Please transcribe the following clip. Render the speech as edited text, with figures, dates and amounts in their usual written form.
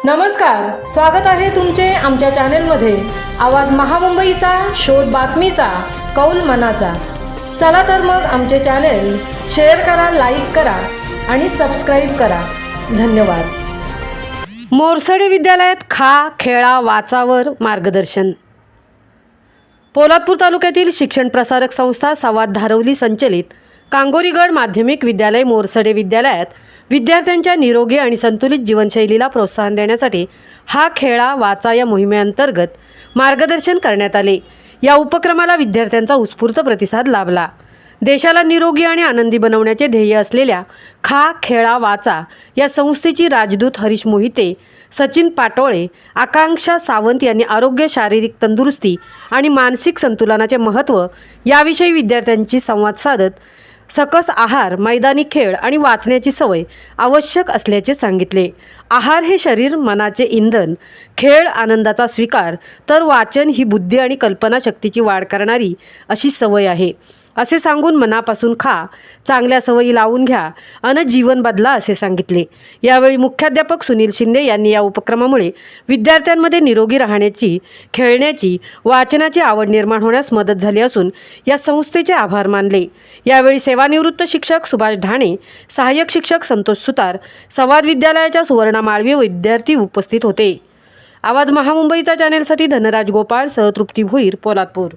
नमस्कार, स्वागत आहे तुमचे आमच्या चॅनेलमध्ये। आवाज महामुंबईचा, शोध बातमीचा, कौल मनाचा। चला तर मग आमचे चॅनेल शेअर करा, लाईक करा आणि सबस्क्राईब करा। धन्यवाद। मोरसडे विद्यालयात खा, खेळा, वाचावर मार्गदर्शन। पोलादपूर तालुक्यातील शिक्षण प्रसारक संस्था संवाद धारवली संचलित कांगोरीगड माध्यमिक विद्यालय मोरसडे विद्यालयात विद्यार्थ्यांच्या निरोगी आणि संतुलित जीवनशैलीला प्रोत्साहन देण्यासाठी हा खेळा वाचा या मोहिमेअंतर्गत मार्गदर्शन करण्यात आले। या उपक्रमाला विद्यार्थ्यांचा उत्स्फूर्त प्रतिसाद लाभला। देशाला निरोगी आणि आनंदी बनवण्याचे ध्येय असलेल्या खा, खेळा, वाचा या संस्थेची राजदूत हरीश मोहिते, सचिन पाटोळे, आकांक्षा सावंत यांनी आरोग्य, शारीरिक तंदुरुस्ती आणि मानसिक संतुलनाचे महत्त्व याविषयी विद्यार्थ्यांशी संवाद साधत सकस आहार, मैदानी खेळ आणि वाचण्याची सवय आवश्यक असल्याचे सांगितले। आहार हे शरीर मनाचे इंधन, खेळ आनंदाचा स्वीकार, तर वाचन ही बुद्धी आणि कल्पनाशक्तीची वाढ करणारी अशी सवय आहे असे सांगून मनापासून खा, चांगल्या सवयी लावून घ्या अन जीवन बदला असे सांगितले। यावेळी मुख्याध्यापक सुनील शिंदे यांनी या उपक्रमामुळे विद्यार्थ्यांमध्ये निरोगी राहण्याची, खेळण्याची, वाचनाची आवड निर्माण होण्यास मदत झाली असून या संस्थेचे आभार मानले। यावेळी सेवानिवृत्त शिक्षक सुभाष ढाणे, सहाय्यक शिक्षक संतोष सुतार, संवाद विद्यालयाच्या सुवर्णा माळवी विद्यार्थी उपस्थित होते। आवाज महामुंबईचा चॅनेलसाठी धनराज गोपाळ सह तृप्ती भोईर, पोलादपूर।